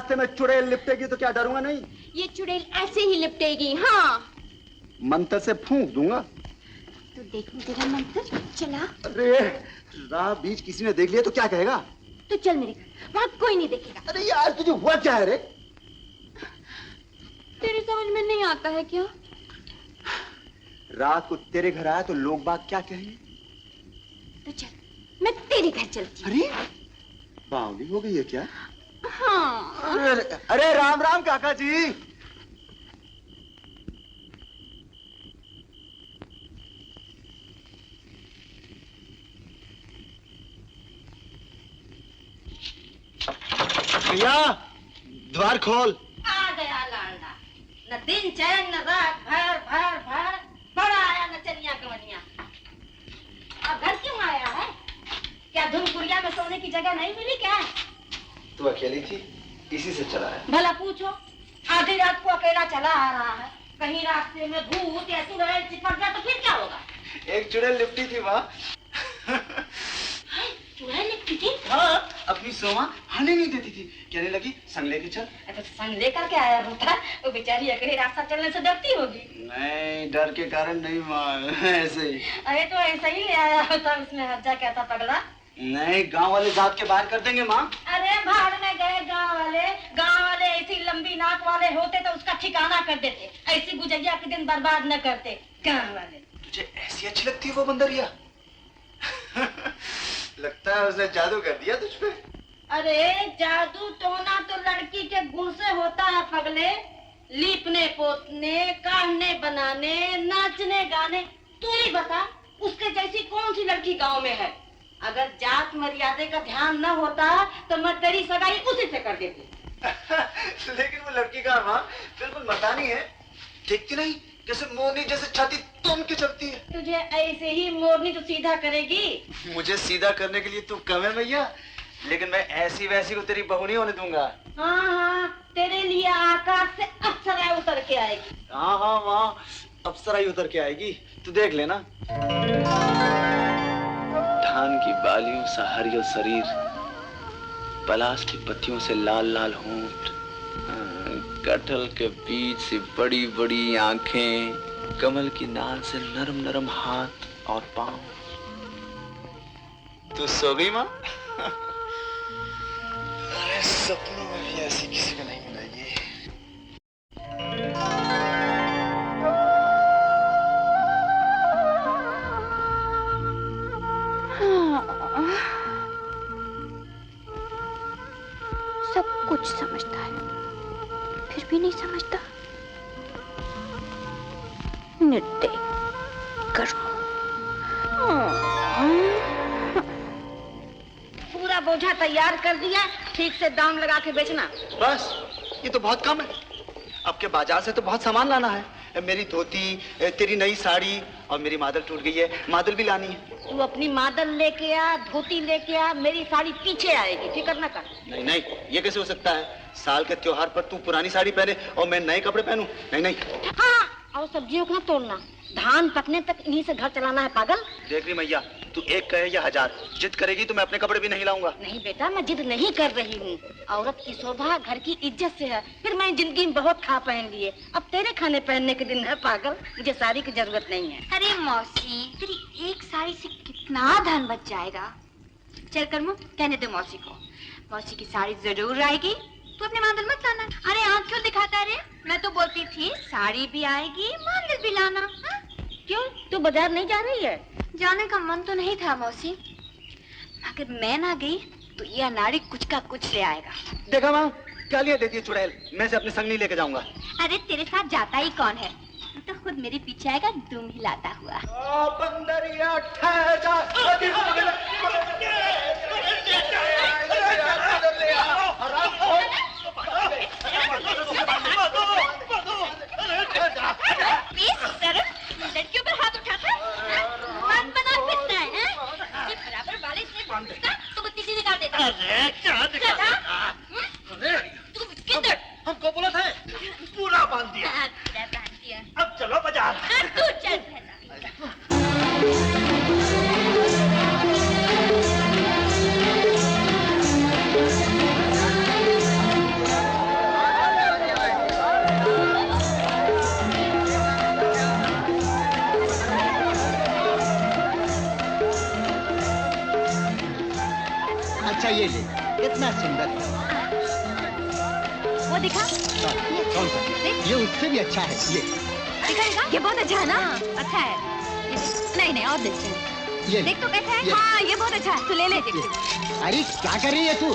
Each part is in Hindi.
रास्ते में चुड़ैल लिपटेगी तो क्या डरूंगा नहीं? ये चुड़ैल ऐसे ही लिपटेगी। हाँ, मंत्र से फूंक दूंगा। तो देखूं तेरा मंत्र। चला। अरे राह बीच किसी ने देख लिया तो क्या कहेगा? तो चल मेरे घर, वहां कोई नहीं देखेगा। अरे यार तुझे हुआ क्या है रे? तेरी समझ में नहीं आता है क्या? रात को तेरे घर आया तो लोग बात क्या कहेंगे? तो चल, मैं तेरे घर चलती हूँ। अरे बावली हो गई है क्या? हाँ। अरे राम राम काका जी। भैया द्वार खोल। आ गया लालडा, न दिन चैन न रात भर भर भर, बड़ा आया नचनिया कवनिया। अब घर क्यों आया है? क्या धुनपुरिया में सोने की जगह नहीं मिली क्या? तू अकेली थी, इसी से चला है। भला पूछो, आधी रात को अकेला चला आ रहा है, कहीं रास्ते में भूत या चुड़ैल चिपक गया तो फिर क्या होगा? एक चुड़ैल लिपटी थी वहाँ। चुड़ैल लिपटी थी? हाँ, अपनी सोमा आने नहीं देती थी, कहने लगी संग लेके चल। तो संग लेकर के आया होता, वो बेचारी अकेले रास्ता चलने से डरती होगी। नहीं, डर के कारण नहीं मां, ऐसे ही। अरे तो ऐसे ही ले आया होता, उसमें हर्जा क्या था पगला? नहीं, गांव वाले जात के बाहर कर देंगे माँ। अरे भाड़ में गए गांव वाले ऐसी लंबी नाक वाले होते तो उसका ठिकाना कर देते, ऐसी गुजरिया के दिन बर्बाद न करते गांव वाले। तुझे ऐसी अच्छी लगती है वो बंदरिया? लगता है उसने जादू कर दिया तुझ पे। अरे जादू टोना तो लड़की के गुण से होता है पगले, लीपने पोतने, काढ़ने बनाने, नाचने गाने। तू ही बता, उसके जैसी कौन सी लड़की गांव में है? अगर जात मर्यादे का ध्यान न होता तो मैं तेरी सगाई उसी से कर देती। लेकिन वो लड़की का माँ बिल्कुल मर्दानी है, देखती नहीं कैसे मोरनी जैसे छाती तोड़ के चलती है। तुझे ऐसे ही मोरनी तो सीधा करेगी। मुझे सीधा करने के लिए तू कम है भैया, लेकिन मैं ऐसी वैसी को तेरी बहू नहीं होने दूंगा। हाँ हाँ, तेरे लिए आकाश से अप्सरा उतर के आएगी। हाँ हाँ माँ, अप्सरा ही उतर के आएगी, तू देख लेना। धान की बालियों सा हरियर शरीर, पलाश की पत्तियों से लाल लाल होंठ, कटहल के बीज से बड़ी बड़ी आंखें, कमल की नाल से नरम नरम हाथ और पांव। तू सो गई माँ? अरे सपनों में भी ऐसी किसी को नहीं मिलेगी। सब कुछ समझता है, फिर भी नहीं समझता। निर्दयी कर्म। पूरा बोझा तैयार कर दिया, ठीक से दाम लगा के बेचना। बस ये तो बहुत कम है, अब के बाजार से तो बहुत सामान लाना है। मेरी धोती, तेरी नई साड़ी और मेरी मादल टूट गई है, मादल भी लानी है। तू अपनी मादल लेके आ, धोती लेके आ, मेरी साड़ी पीछे आएगी, फिक्र न कर। नहीं नहीं, ये कैसे हो सकता है? साल के त्योहार पर तू पुरानी साड़ी पहने और मैं नए कपड़े पहनूं? नहीं नहीं। हाँ, और सब्जियों को न तोड़ना, धान पकने तक इन्हीं से घर चलाना है पागल। देख रही मैया, तू एक कहे या हजार, जिद करेगी तो मैं अपने कपड़े भी नहीं लाऊंगा। नहीं बेटा, मैं जिद नहीं कर रही हूँ। औरत की शोभा घर की इज्जत से है। फिर मैं जिंदगी में बहुत खा पहन लिए, अब तेरे खाने पहनने के दिन है पागल, मुझे साड़ी की जरूरत नहीं है। अरे मौसी, तेरी एक साड़ी से कितना धन बच जाएगा। चल करमू, कहने दे मौसी को, मौसी की साड़ी जरूर आएगी, तू अपने मादल मत लाना। अरे आँख क्यों दिखाता रे? मैं तो बोलती थी साड़ी भी आएगी, मादल भी लाना। हा? क्यों, तू बाजार नहीं जा रही है? जाने का मन तो नहीं था मौसी, मगर मैं ना गई तो ये अनाड़ी कुछ का कुछ ले आएगा। देखा माँ, क्या लिया देती है चुड़ैल, मैं से अपने संग नहीं लेके जाऊंगा। अरे तेरे साथ जाता ही कौन है, तो खुद मेरे पीछे आएगा दुम हिलाता हुआ। बंदरिया लड़कियों पर हाथ उठाता मन बना फिरता है, ये बराबर वाले से तो कुत्ती निकाल देता। अरे क्या दिखा? तू किधर? हमको बोला था, पूरा बांध दिया। बांध दिया। अब चलो बाजार। तू चल। सुंदर है। वो दिखा, कौन सा? ये उससे भी अच्छा है। ये दिखा, ये बहुत अच्छा है ना? अच्छा है। नहीं नहीं, और देखते हैं। ये देख तो कैसा है? ये। हाँ, ये बहुत अच्छा है। तू ले ले देख। अरे क्या कर रही है तू?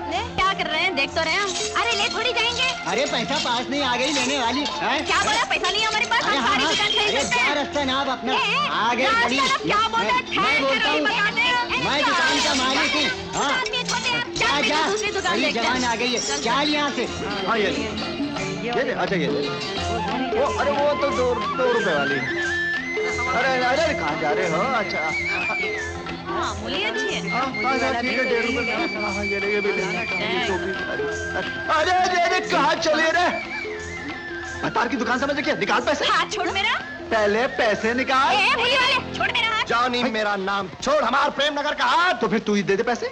ले, क्या कर रहे हैं? देख तो रहे हैं। अरे ले थोड़ी जाएंगे। अरे पैसा पास नहीं, आ गई लेने वाली है? क्या बोला? पैसा नहीं है हमारे पास। अरे हम हाँ सारी हाँ, दुकान खरीद अरे सकते क्या हैं। रास्ता ना आप अपना ए, आ गए रास्ता बड़ी। आप क्या बोल रहे हैं? मैं ठहर बोलता कर हूँ, बता दे। मैं दुकान का मालिक हूँ। हाँ आदमी छोटे हैं, जा चल, जा, दूसरी दुकान अरे देखते हैं। जवान आ गई है। चल यहाँ से। हाँ ये ले। अच्छा ये ले। वो अरे वो तो दो रुपए वाली। अरे अरे कहाँ जा रहे हो? अच्छा हाँ, मूली अच्छी है। हाँ ठीक है, 1.5 रुपए। हाँ ये ले, ये भी ले। अरे अरे कहाँ चले रे? अतार की दुकान समझ क्या? निकाल पैसे। हाथ छोड़ मेरा। पहले पैसे निकाल। ए, मूली वाले, छोड़ मेरा हाथ। जॉनी मेरा नाम, छोड़ हमार प्रेम नगर का हाथ। तो फिर तू ही दे दे पैसे।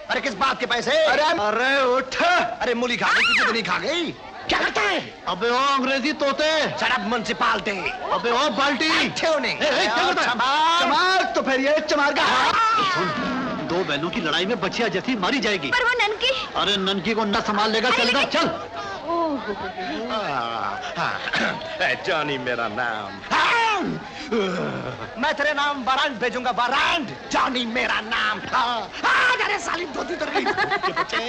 अरे किस बात के पैसे? अरे उठ। अरे मूली खा गई, तुझे तो नहीं खा गई? क्या करता है? अबे ओ अंग्रेजी तोते। शराब म्युनिसिपालिटी। अबे ओ बाल्टी। चमार तो फिर ये चमार का हाथ। दो बहनों की लड़ाई में बचिया जैसी मारी जाएगी। पर वो ननकी। अरे ननकी को न संभाल लेगा, अरे चल इधर, लेकिन- चल। जॉनी मेरा नाम। मैं तेरे नाम वारंट भेजूंगा, वारंट। जॉनी मेरा नाम। अरे साली धोती उतर गई। बच्चे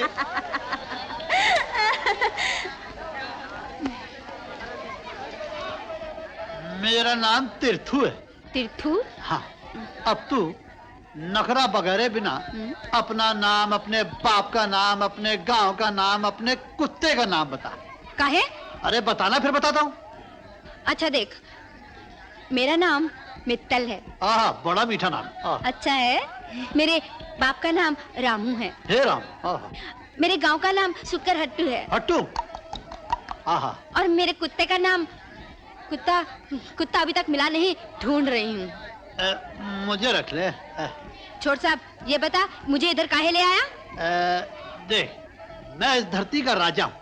मेरा नाम तीर्थू है। तीर्थू? हाँ, अब तू नखरा बगैरे बिना अपना नाम, अपने बाप का नाम, अपने गांव का नाम, अपने कुत्ते का नाम बता। काहे? अरे बताना, फिर बताता हूँ। अच्छा देख, मेरा नाम मित्तल है। आहा, बड़ा मीठा नाम। अच्छा है। मेरे बाप का नाम रामू है। हे राम। आहा, मेरे गांव का नाम सुक्कर हट्टू है। हट्टू। आहा, और मेरे कुत्ते का नाम कुत्ता कुत्ता अभी तक मिला नहीं, ढूंढ रही हूँ। मुझे रख ले। छोड़ साहब, ये बता मुझे इधर काहे ले आया? देख, मैं इस धरती का राजा हूँ।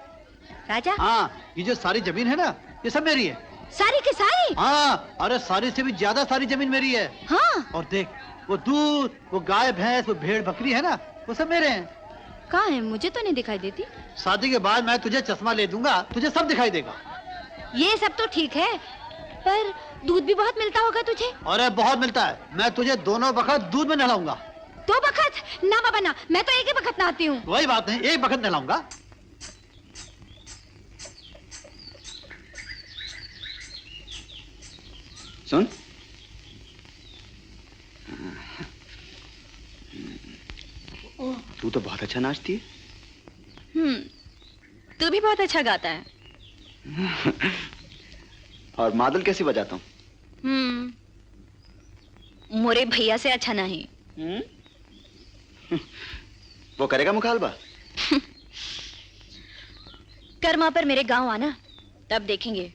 राजा? हाँ, ये जो सारी जमीन है ना, ये सब मेरी है। सारी की सारी? हाँ, अरे सारी से भी ज्यादा सारी जमीन मेरी है। हाँ। और देख, वो दूध, वो गाय भैंस, वो भेड़ बकरी है ना, वो सब मेरे हैं। कहाँ है? मुझे तो नहीं दिखाई देती। शादी के बाद मैं तुझे चश्मा ले दूंगा, तुझे सब दिखाई देगा। ये सब तो ठीक है, पर दूध भी बहुत मिलता होगा तुझे। अरे बहुत मिलता है, मैं तुझे दोनों वक्त दूध में नहलाऊंगा। 2 बखत? ना बाबा ना, मैं तो एक ही बखत नहाती हूँ। वही बात नहीं, एक वक्त नहलाऊंगा। सुन, तू तो बहुत अच्छा नाचती है। तू भी बहुत अच्छा गाता है। और मादल कैसे बजाता हूँ? मोरे भैया से अच्छा नहीं। वो करेगा मुकालबा? कर्मा पर मेरे गांव आना, तब देखेंगे।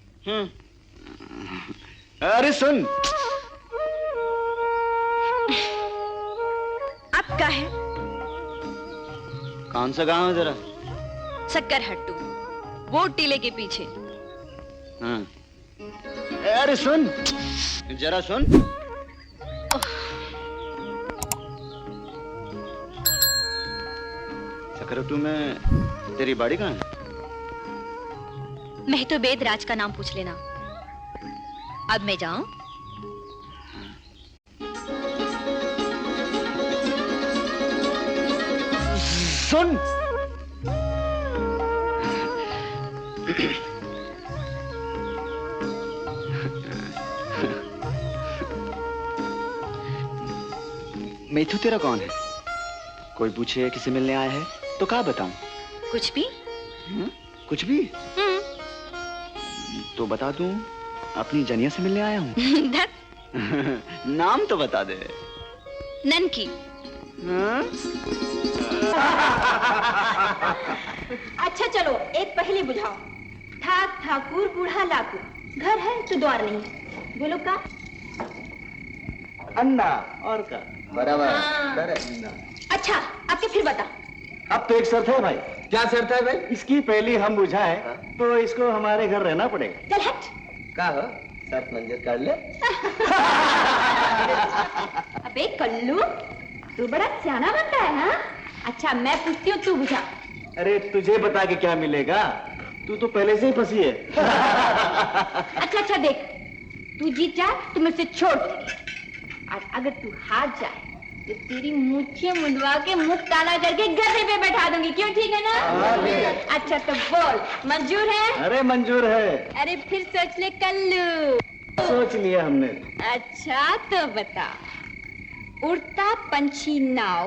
अरे सुन, अब का है? कौन सा गांव है जरा? शक्कर हट्टू, वो टीले के पीछे। हाँ। अरे सुन, जरा सुन। सकरटू में तेरी बाड़ी कहाँ है? मैं तो बेदराज का नाम पूछ लेना। अब मैं जाऊं? सुन, मैथू तेरा कौन है? कोई पूछे किसे मिलने आया है तो क्या बताऊं? कुछ भी? कुछ भी? तो बता दूं, अपनी जनिया से मिलने आया हूँ। धत, नाम तो बता दे। ननकी। अच्छा चलो, एक पहेली बुझाओ। ठाक ठाकुर बूढ़ा लाकू, घर है तो द्वार नहीं, बोलो का? अन्ना और का बराबर। अच्छा, अब के फिर बता। अब तो एक शर्त है भाई। क्या शर्त है भाई? इसकी पहली हम बुझाए तो इसको हमारे घर रहना पड़ेगा। चल हट। का हो? शर्त मंजूर कर ले। अबे कल्लू, तू बड़ा सियाना बनता है, हाँ? अच्छा मैं पूछती हूँ, तू बुझा। अरे तुझे बता के क्या मिलेगा, तू तो पहले से ही फंसी है। अच्छा देख, तू जीत जाए तो मैं उसे छोड़ दूंगी, और अगर तू हार जाए तो तेरी मूछें मुंडवा के मुंह काला करके गधे पे बैठा दूंगी। क्यों, ठीक है ना? अच्छा तो बोल, मंजूर है? अरे मंजूर है। अरे फिर सोच ले कल्लू। सोच लिया हमने। अच्छा तो बता, उड़ता पंछी नाव,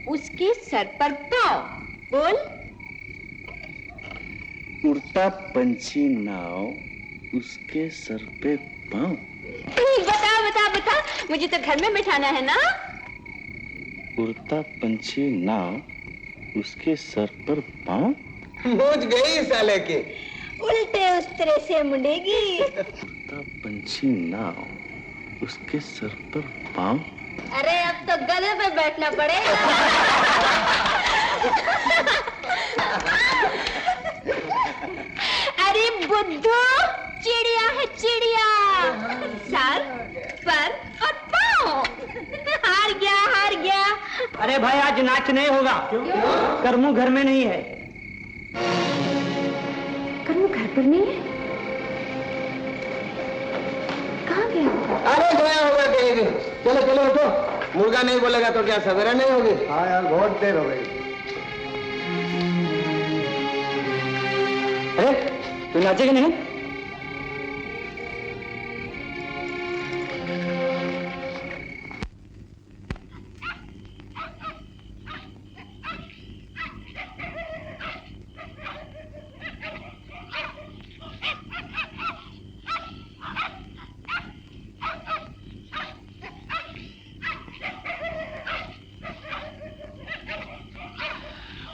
उसके सर पर पाँव, बोल। उड़ता पंछी नाव, उसके सर पे पाँव। बता बता बता, मुझे तो घर में बिठाना है ना। उड़ता पंछी नाव, उसके सर पर पाँव। पहुंच गई साले के। उल्टे उस तरह से मुड़ेगी। उड़ता पंछी नाव, उसके सर पर पाँव। अरे अब तो गधे पे बैठना पड़ेगा। अरे बुद्धू, चिड़िया है चिड़िया, सर पर और पाँव। हार गया। अरे भाई आज नाच नहीं होगा। करमू घर में नहीं है। करमू घर पर नहीं है? कहाँ गया? अरे गया होगा कहीं भी। चलो चलो उठो, मुर्गा नहीं बोलेगा तो क्या सवेरा नहीं होगी? हाँ यार बहुत देर हो गई। अरे तू नाचेगा नहीं?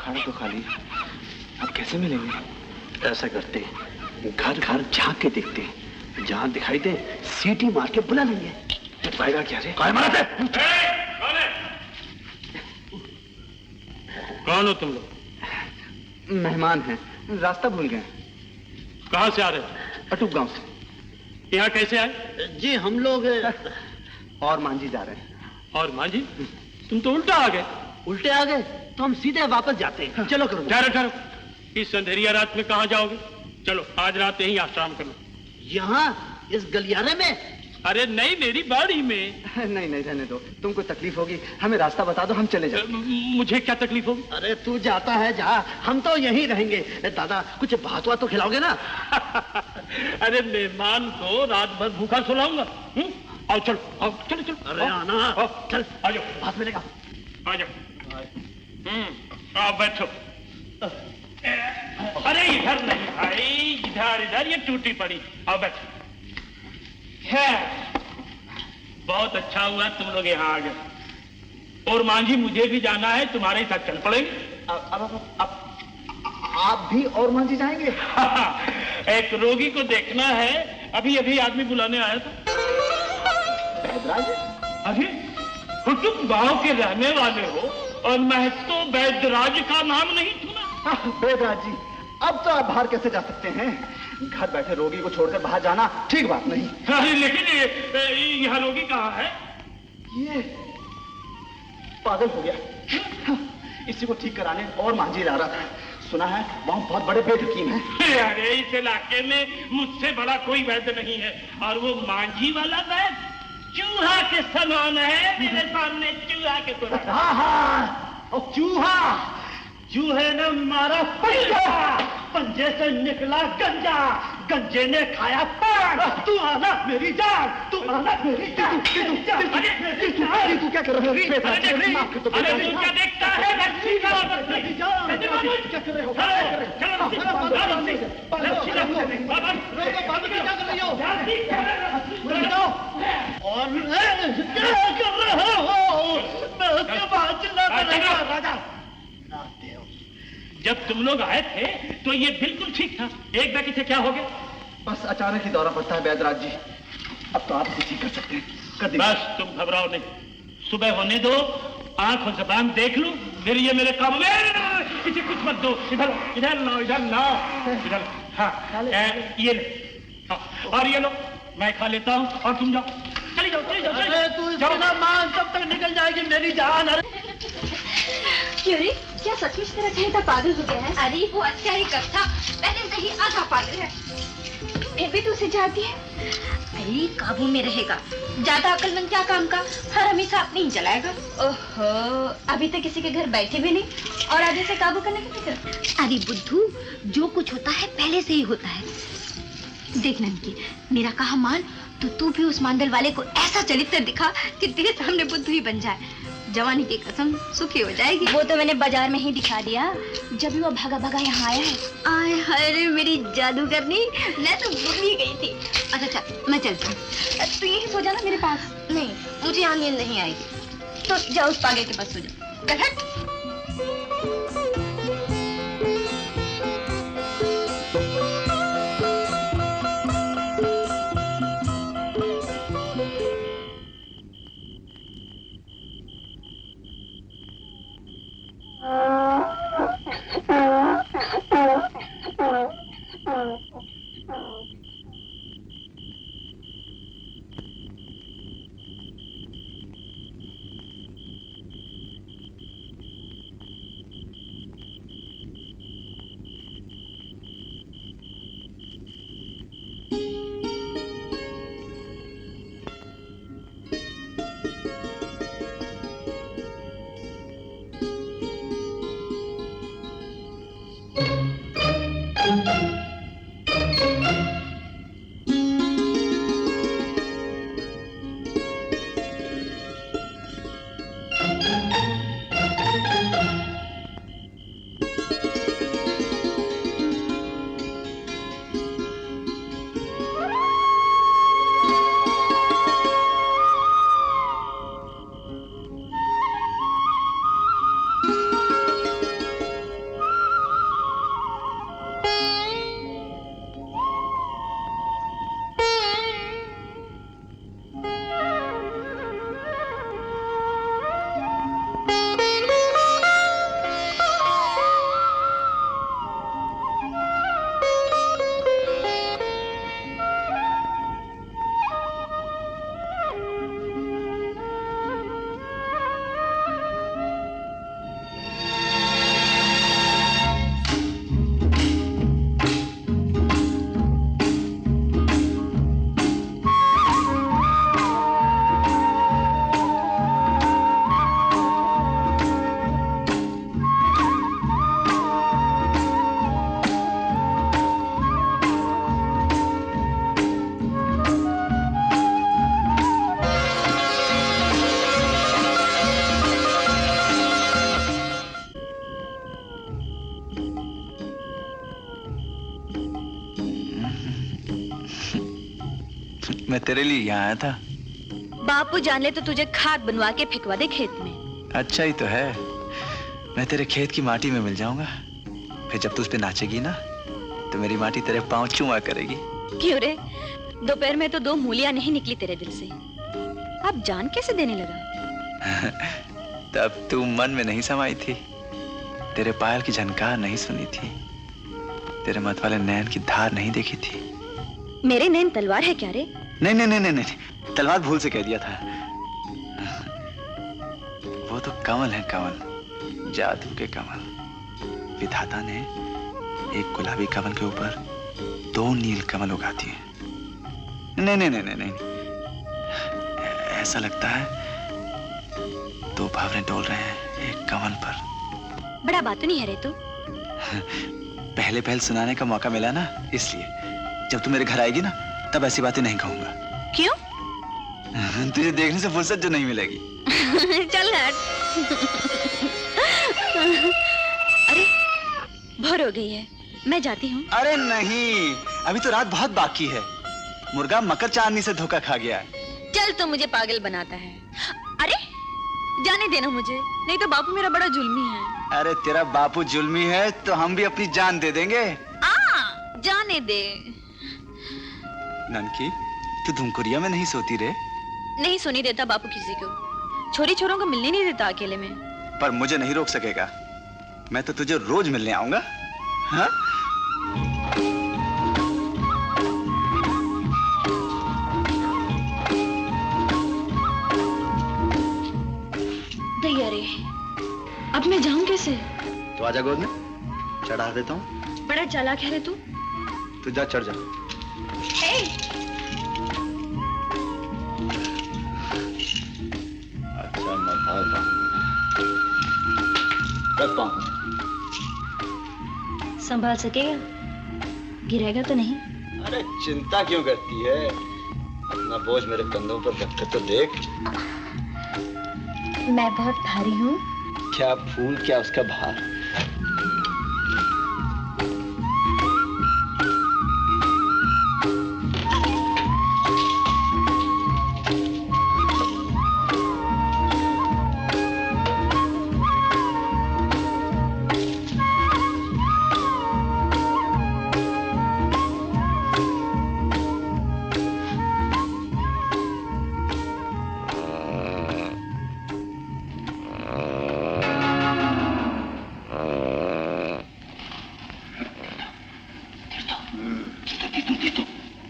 खाना तो खाली, अब कैसे मिलेंगे? ऐसा करते, घर घर झांक के देखते, जहां दिखाई दे सीटी मार के बुला लेंगे। तो पाएगा क्या रे? कौन हो तुम लोग? मेहमान हैं, रास्ता भूल गए। कहाँ से आ रहे हो? अटूक गांव से। यहाँ कैसे आए? जी हम लोग और मांझी जा रहे हैं। और माँ जी, तुम तो उल्टा आ गए। उल्टे आ गए तो हम सीधे वापस जाते हैं। चलो करो। ठहरो, इस अंधेरिया रात में कहाँ जाओगे? चलो आज रात यहीं आश्रम करो। यहाँ इस गलियारे में? अरे नहीं, मेरी बाड़ी में। नहीं रहने दो, तुमको तकलीफ होगी, हमें रास्ता बता दो, हम चले जाएं। मुझे क्या तकलीफ होगी? अरे तू जाता है जा, हम तो यहीं रहेंगे। दादा कुछ भात वात तो खिलाओगे ना? अरे मेहमान को रात भर भूखा सुलाऊंगा। आओ चलो। अरे आना, चल आ जाओ, भात मिलेगा। आ जाओ। आओ बैठो। अरे इधर नहीं भाई, इधर ये टूटी पड़ी। आओ बैठो। बहुत अच्छा हुआ तुम लोग यहाँ आ गए। और मांझी मुझे भी जाना है, तुम्हारे साथ चल पड़ेंगे। अब आप भी और मांझी जाएंगे? एक रोगी को देखना है, अभी आदमी बुलाने आया था। अरे तुम गांव के रहने वाले हो और मैं तो वैद्यराज का नाम नहीं सुना। बेदराज जी, अब तो आप बाहर कैसे जा सकते हैं? घर बैठे रोगी को छोड़कर बाहर जाना ठीक बात नहीं। अरे लेकिन यहाँ रोगी कहाँ है? ये पागल हो गया, इसी को ठीक कराने और मांझी ला रहा था। सुना है वहाँ बहुत बड़े पेट हकीम हैं। अरे इस इलाके में मुझसे बड़ा कोई वैद्य नहीं है। और वो मांझी वाला वैद्य चूहा के समान है, मेरे सामने चूहा के समान। हाँ, और चूहे ने मारा पंजा, पंजे से निकला गंजा, गंजे ने खाया पान। तू आना मेरी जान, तू आना मेरी जान। तू क्या कर रहे हो? अरे तू क्या देखता है? जब तुम लोग आए थे तो ये बिल्कुल ठीक था, एक बैठी से क्या हो गया? बस अचानक ही दौरा पड़ता है बैदराज जी, अब तो आप इसे ठीक कर सकते हैं, कर दीजिए। बस तुम घबराओ नहीं, सुबह होने दो, आंख और जबान देख लूं, फिर ये मेरे काम में किसी कुछ मत दो। इधर लाओ। हाँ ये ले, हाँ, और ये लो, मैं खा लेता हूँ और तुम जाओ, चली जाओ। तू मान तब तक निकल जाएगी मेरी जान। क्यों रे? क्या सचमुच तेरा चहेता पागल हो गया है? अरे वो अच्छा ही कब था, पहले से ही आधा पागल है। फिर भी तू उसे चाहती है? अरे काबू में रहेगा, ज्यादा अक्लमंद क्या काम का, हर हमेशा अपनी ही चलाएगा। ओहो, अभी तक किसी के घर बैठे भी नहीं और आगे से काबू करने की फिक्र। अरे बुद्धू, जो कुछ होता है पहले से ही होता है। देख ननकी, मेरा कहा मान तो तू भी उस मांदल वाले को ऐसा चरित्र दिखा कि तेरे सामने बुद्धू ही बन जाए। जवानी की कसम सुखी हो जाएगी। वो तो मैंने बाजार में ही दिखा दिया, जब भी वो भागा भागा यहाँ आया है। आय हाय रे मेरी जादूगरनी, मैं तो भूल ही गई थी। अच्छा चल, मैं चलती हूँ। तू यहीं सो जाना मेरे पास। नहीं, मुझे यहाँ नींद नहीं आएगी। तो जाओ उस पागे के पास सो जाओ। हट। मैं तेरे लिए यहाँ आया था। बापू जान ले तो तुझे खाद बनवा के फेंकवा दे खेत में। अच्छा ही तो है, मैं तेरे खेत की माटी में मिल जाऊंगा। फिर जब तू उस पे नाचेगी ना तो मेरी माटी तेरे पाँव चूमा करेगी। क्यों रे? दोपहर में तो 2 मूलियां नहीं निकली तेरे दिल से, अब जान कैसे देने लगा? तब तू मन में नहीं समाई थी, तेरे पायल की झनकार नहीं सुनी थी, तेरे मत वाले नैन की धार नहीं देखी थी। मेरे नैन तलवार है क्या रे? नहीं नहीं नहीं नहीं नहीं, तलवार भूल से कह दिया था। वो तो कमल है, कमल, जादू के कमल। विधाता ने एक गुलाबी कमल के ऊपर 2 नील कमल उगा दिए। नहीं नहीं नहीं नहीं नहीं, ऐसा लगता है 2 भावरे डोल रहे हैं एक कमल पर। बड़ा बात नहीं है रे तू। पहले पहल सुनाने का मौका मिला ना, इसलिए जब तू मेरे घर आएगी ना तब ऐसी बातें नहीं कहूंगा। क्यों? तुझे देखने से फुर्सत जो नहीं मिलेगी। चल हट। अरे भोर हो गई है, मैं जाती हूँ। अरे नहीं, अभी तो रात बहुत बाकी है। मुर्गा मकर चांदनी से धोखा खा गया है। चल तो मुझे पागल बनाता है। अरे जाने देना मुझे, नहीं तो बापू मेरा बड़ा जुल्मी है। अरे तेरा बापू जुल्मी है तो हम भी अपनी जान दे देंगे। जाने दे। ननकी, तू धुमकुरिया में नहीं सोती रे? नहीं सोने देता बापू किसी को, छोरी छोरों को मिलने नहीं देता अकेले में। पर मुझे नहीं रोक सकेगा, मैं तो तुझे रोज मिलने आऊंगा। हाँ? दैया रे, अब मैं जाऊं कैसे? आजा गोद में, चढ़ा देता हूँ। बड़ा चालाक है रे तू। तू जा, चढ़ जा। अच्छा मजा बस पाऊँ। संभाल सकेगा? गिरेगा तो नहीं? अरे चिंता क्यों करती है, अपना बोझ मेरे कंधों पर रखकर तो देख। मैं बहुत भारी हूँ। क्या फूल क्या उसका भार।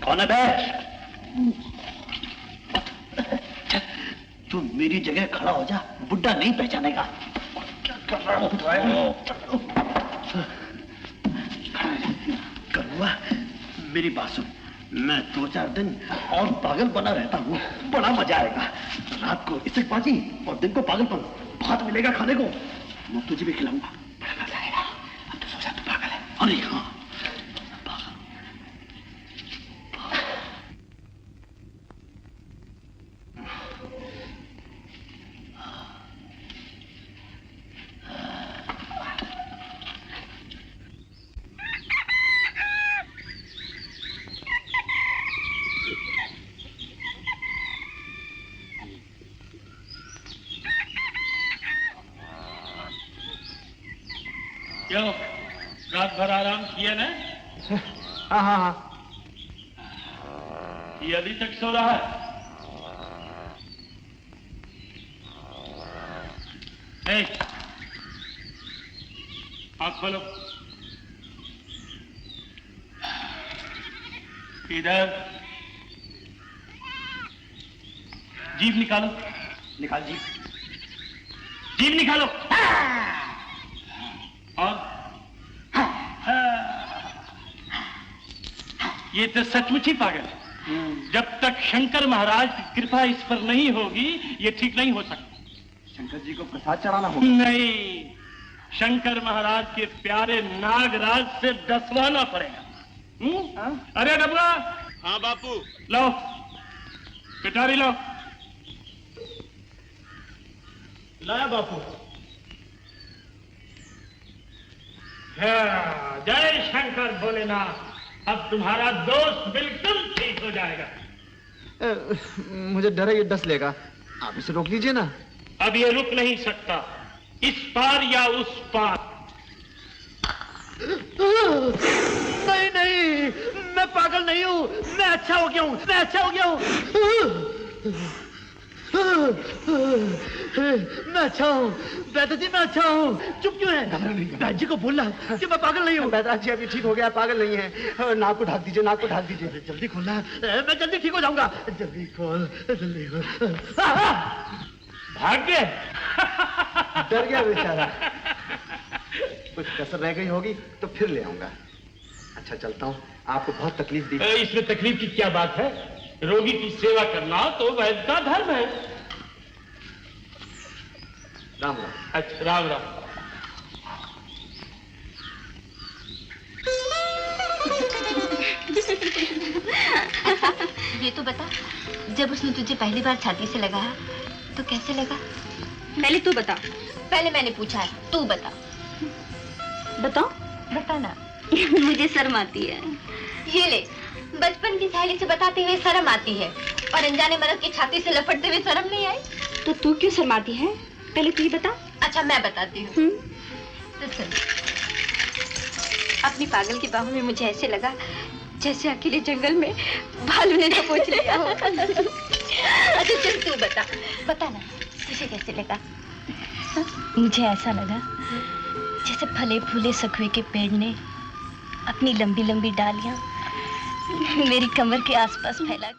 कौन है बे? तू मेरी जगह खड़ा हो जा, बुड्ढा नहीं पहचानेगा। क्या कर रहा हूँ? करुआ, मेरी बात सुन। मैं 2-4 दिन और पागल बना रहता हूँ, बड़ा मजा आएगा। रात को इसकबाजी और दिन को पागलपन, बहुत मिलेगा खाने को। मैं तुझे भी खिलाऊंगा, बड़ा मजा आएगा। अब तो सोचा तू पागल है। अरे हाँ, क्यों रात भर आराम किया ना? हाँ हाँ हाँ। ये अभी तक सो रहा है? आँख खोलो। इधर जीभ निकालो। निकाल जी। जीभ निकालो। और ये तो सचमुच ही पागल है। जब तक शंकर महाराज की कृपा इस पर नहीं होगी ये ठीक नहीं हो सकता। शंकर जी को प्रसाद चढ़ाना होगा। नहीं, शंकर महाराज के प्यारे नागराज से डसवाना पड़ेगा। अरे डबला। हाँ बापू। लो पिटारी लो। लाया बापू। जय शंकर भोलेनाथ। अब तुम्हारा दोस्त बिल्कुल ठीक हो जाएगा। मुझे डर है ये डस लेगा, आप इसे रोक लीजिए ना। अब ये रुक नहीं सकता, इस पार या उस पार। नहीं नहीं, मैं पागल नहीं हूँ, मैं अच्छा हो गया हूँ, मैं अच्छा हो गया हूँ। मैं अच्छा हूँ बैदा जी, मैं अच्छा हूँ। चुप क्यों है? बैद जी को बोलना कि मैं पागल नहीं हूँ। बैदा जी अभी ठीक हो गया, पागल नहीं है। नाक को ढक दीजिए, नाक को ढक दीजिए। जल्दी खोलना, मैं जल्दी ठीक हो जाऊंगा। जल्दी खोल, जल्दी खोल। भाग गए। डर गया बेचारा। कुछ कसर रह गई होगी तो फिर ले आऊंगा। अच्छा चलता हूँ, आपको बहुत तकलीफ दी। इसमें तकलीफ की क्या बात है? रोगी की सेवा करना तो वैद्य का धर्म है। राम राम। अच्छा राम राम। ये तो बता, जब उसने तुझे पहली बार छाती से लगाया तो कैसे लगा? पहले तू बता। पहले मैंने पूछा है, तू बता। बताओ, बता ना। मुझे शर्म आती है। ये ले, बचपन की सहेली से बताते हुए शर्म आती है और अनजाने मर्द की छाती से लपटते हुए शर्म नहीं आई। तो तू क्यों शर्माती है? पहले तू ही बता। अच्छा मैं बताती हूँ। तो सुन, अपनी पागल की बाहों में मुझे ऐसे लगा जैसे अकेले जंगल में भालू ने दबोच लिया हो। अच्छा चल तू बता, बता ना तुझे कैसे लगा? मुझे ऐसा लगा जैसे फले फूले सखुए के पेड़ ने अपनी लंबी लंबी डालियां मेरी कमर के आसपास फैला